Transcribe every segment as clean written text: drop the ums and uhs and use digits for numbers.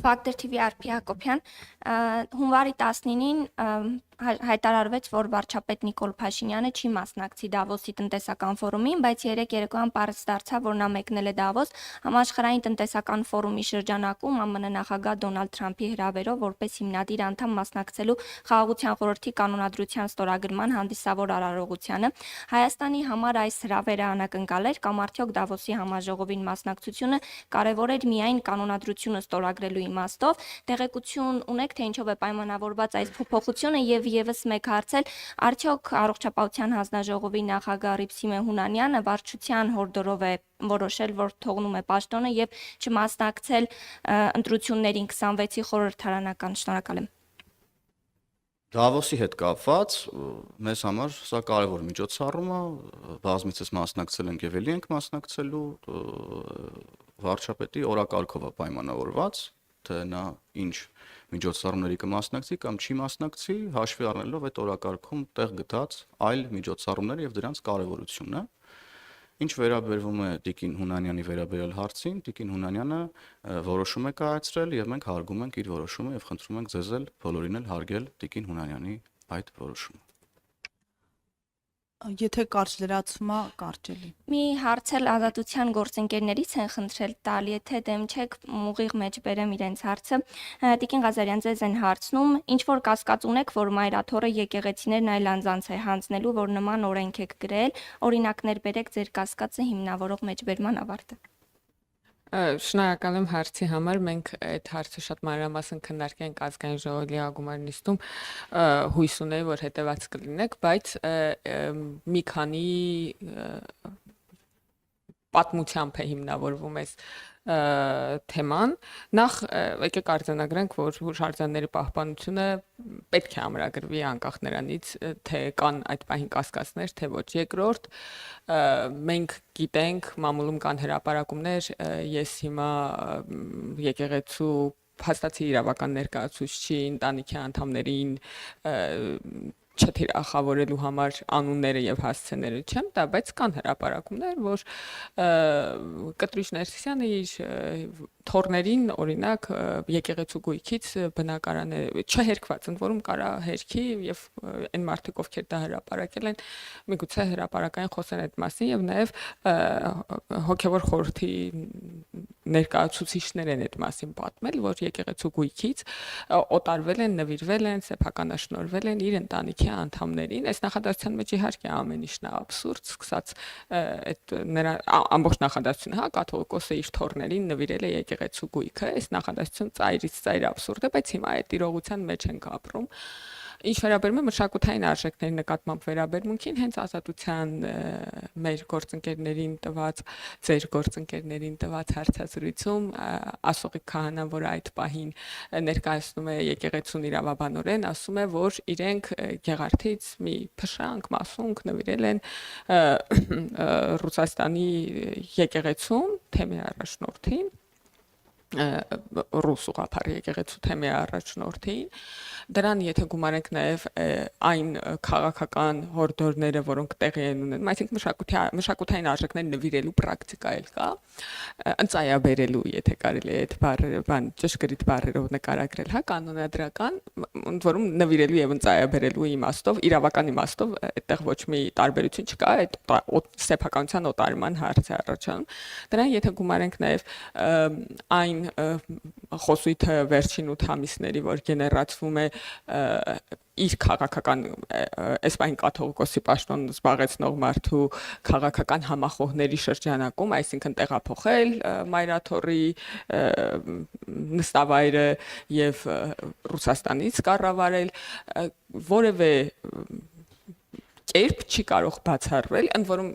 Factor TV Արփի Հակոբյան, հունվարի 19-ին հայտարարվեց, որ վարչապետ Նիկոլ Փաշինյանը չի մասնակցի Դավոսի տնտեսական ֆորումին, բայց երեկ երեկոյան պարզ դարձավ, որ նա մեկնել է Դավոս համաշխարհային տնտեսական ֆորումի շրջանակում ԱՄՆ նախագահ Դոնալդ Թրամփի հրավերով որպես հիմնադիր անդամ մասնակցելու Խաղաղության խորհրդի կանոնադրության ստորագրման հանդիսավոր արարողությանը։ Հայաստանի համար այս հրավերը անակնկալ էր կամ արդյոք Դավոսի համաժողովին մասնակցությունը կարևոր էր միայն կանոնադրությունը ստորագրելու իմաստով, տեղեկություն ունեք, թե ինչով է պայմանավորված այս փոփոխությունը եւ եւս մեկ հարցել, արդյոք առողջապահության հանձնաժողովի նախագահ Ռիփսիմե Հունանյանը վարչության հորդորով է որոշել, որ թողնում է պաշտոնը եւ չմասնակցել ընտրություններին 26-ի խորհրդարանական։ Շնորհակալ եմ։ Դավոսի հետ կապված մեզ համար սա կարևոր միջոցառում է, բազմիցս մասնակցել ենք եւ ելի ենք մասնակցելու, վարչապետի օրակարգով է պայմանավորված, թե նա ինչ միջոցառումների կմասնակցի կամ չի մասնակցի, հաշվի առնելով այդ օրակարգում տեղ գտած այլ միջոցառումները եւ դրանց կարևորությունը։ Ինչ վերաբերվում է Տիկին Հունանյանի վերաբերյալ հարցին, Տիկին Հունանյանը որոշում է կայացրել եւ մենք հարգում ենք իր որոշումը եւ խնդրում ենք ձեզ բոլորին էլ հարգել Տիկին Հունանյանի այդ որոշումը։ Եթե կարճ լրացում է, կարճելի։ Մի հարցել ազատության գործընկերներից են խնդրել տալ, եթե դեմ չեք ուղիղ մեջ բերեմ իրենց հարցը։ Տիկին Ղազարյան, ձեզ են հարցնում, ինչ որ կասկած ունեք, որ մայրաթորը եկեղեցիներն այլ անձանց է հանձնելու, որ նման օրենք եք գրել, օրինակներ բերեք ձեր կասկածը հիմնավորող մեջբերման ավարտը։ Շնորհակալ եմ հարցի համար, մենք այդ հարցը շատ մանրամասն քննարկենք ազգային ժողովի ագումար նիստում, հույս ունեի, որ հետևած կլինեք, բայց մի քանի պատմությամբ է հիմնավորվում այս թեման, նախ եկեք արձանագրենք, որ հուշարձանների պահպանությունը պետք է ամրագրվի անկախ նրանից, թե կան այդ պահին կասկածներ, թե ոչ։ Երկրորդ, մենք գիտենք, մամուլում կան հրապարակումներ, ես հիմա եկեղեցու փաստացի իրավական ներկայացուցիչի ընտանիքի անդամներին չթիրախավորելու համար անունները եւ հասցեները չեմ տա, բայց կան հրապարակումներ, որ Կտրուչ Ներսիսյանը իր թորներին օրինակ եկեղեցու գույքից բնակարանը չհերկված, ընդ որում կարա հերքի եւ այն մարդիկ, ովքեր դա հրապարակել են, միգուցե հրապարակային խոսեն այդ մասին եւ նաեւ հոգեվոր խորհրդի ներկայացուցիչներ են այդ մասին պատմել, որ եկեղեցու գույքից օտարվել են, նվիրվել են, սեփականաշնորհվել են իր ընտանիքի անդամներին։ Այս նախադասության մեջ իհարկե ամեն ինչն է աբսուրդ, սկսած այդ նրա ամբողջ նախադասությունը, հա, կաթողիկոսը իր թորներին նվիրել է եկեղեցու գույքը, այս նախադասություն ծայրից ծայր աբսուրդ է, բայց հիմա այդ իրողության մեջ ենք ապրում։ Ինչ վերաբերում է մշակութային արժեքների նկատմամբ վերաբերմունքին, հենց ազատության մեր գործընկերներին տված, ձեր գործընկերներին տված հարցազրույցում Ասողիկ քահանան, որ այդ պահին ներկայացնում է եկեղեցուն իրավաբանորեն, ասում է, որ իրենք Գեղարդից մի փշանք, մասունք նվիրել են Ռուսաստանի եկեղեցուն, թեմի առաջնորդին, ռուս ուղղափառ եկեղեցու թեմի առաջնորդին, դրան եթե գումարենք նաև այն քաղաքական հորդորները, որոնք տեղի են ունենում, այսինքն մշակութային արժեքներ նվիրելու պրակտիկա էլ կա, ընծայաբերելու, եթե կարելի է այդ բառերը, ճշգրիտ բառերով նկարագրել, հա, կանոնադրական, ընդ որում նվիրելու եւ ընծայաբերելու իմաստով, իրավական իմաստով այդտեղ ոչ մի տարբերություն չկա, այդ սեփականության օտարման հարց է առաջանում։ Դրան եթե գումարենք նաև այն խոսույթը վերջին 8 ամիսների, որ գեներացվում է իր քաղաքական այս պահին կաթողիկոսի պաշտոն զբաղեցնող մարդու քաղաքական համախոհների շրջանակում, այսինքն տեղափոխել մայրաթորի նստավայրը եւ Ռուսաստանից կառավարել, որևէ կերպ չի կարող բացառվել, ընդ որում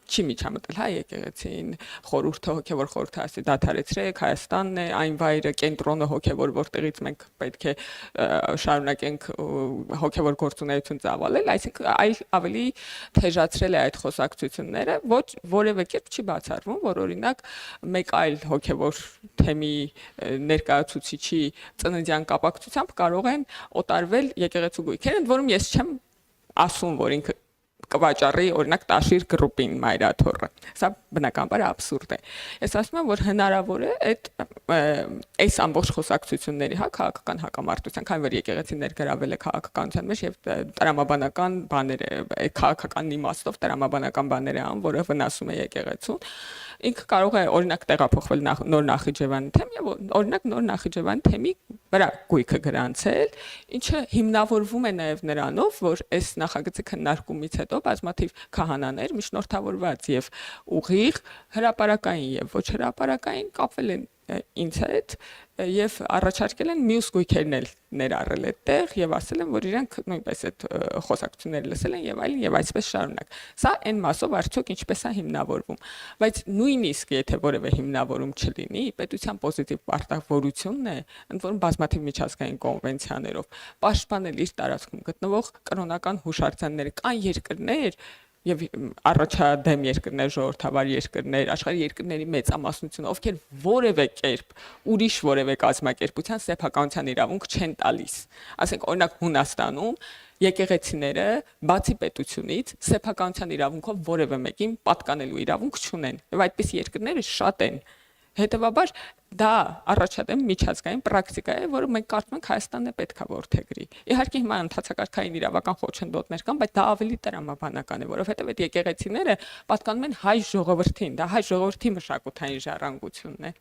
չի միջամտել, հա, եկեղեցին խորհուրդը, հոգևոր խորհուրդը ասի դադարեցրեք, Հայաստանն է այն վայրը, կենտրոնը հոգևոր, որտեղից մենք պետք է շարունակենք հոգևոր գործունեություն ծավալել, այսինքն ավելի թեժացրել է այդ խոսակցությունները, ոչ որևէ կերպ չի բացառվում, որ օրինակ մեկ այլ հոգևոր թեմի ներկայացուցիչի ծննդյան կապակցությամբ կարող են օտարվել եկեղեցու գույքերը, ընդ որում ես չեմ ասում, որ ինքը կվաճառի օրինակ տաշիր գրուպին մայրաթորը։ Սա բնականաբար աբսուրդ է։ Ես ասում եմ, որ հնարավոր է այս ամբողջ խոսակցությունների, հա, քաղաքական հակամարտության, քանի որ եկեղեցին ներգրավել է քաղաքականության մեջ եւ տրամաբանական բաներ է, քաղաքական իմաստով տրամաբանական բաներ է անում, որը վնասում է եկեղեցուն։ Ինքը կարող է օրինակ տեղափոխվել նոր Նախիջևանի թեմ եւ օրինակ նոր Նախիջևանի թեմի վրա գույքը գրանցել, ինչը հիմնավորվում է նաեւ նրանով, որ այս նախագծի քննարկումից հետո բազմաթիվ քահանաներ միջնորդավորված եւ ուղիղ հրապարակային եւ ոչ հրապարակային կապվել են ինձ հետ եւ առաջարկել են մյուս գույքերն էլ ներառել այդտեղ եւ ասել են, որ իրենք նույնպես այդ խոսակցությունները լսել են եւ այլն եւ այսպես շարունակ։ Սա այն մասով արդյոք ինչպես է հիմնավորվում, բայց նույնիսկ եթե որևէ հիմնավորում չլինի, պետության պոզիտիվ պարտավորությունն է, ընդ որում բազմաթիվ միջազգային կոնվենցիաներով պաշտպանել իր տարածքում գտնվող կրոնական հուշարձանները, կան երկրներ եւ առաջադեմ երկրներ, ժողովրդավար երկրներ, աշխարհի երկրների մեծամասնությունը, ովքեր որևէ կերպ ուրիշ որևէ կազմակերպության սեփականության իրավունք չեն տալիս։ Ասենք օրինակ Հունաստանում եկեղեցիները բացի պետությունից սեփականության իրավունքով որևէ մեկին պատկանելու իրավունք չունեն։ Եվ այդպես երկրները շատ են։ Հետևաբար դա առաջադեմ միջազգային պրակտիկա է, որը մենք կարծում ենք Հայաստանն է պետքա որդեգրի։ Իհարկե հիմա ընդհանրակարգային իրավական խոչընդոտներ կան, բայց դա ավելի տրամաբանական է, որովհետև այդ եկեղեցիները պատկանում են հայ ժողովրդին, դա հայ ժողովրդի մշակութային ժառանգությունն է։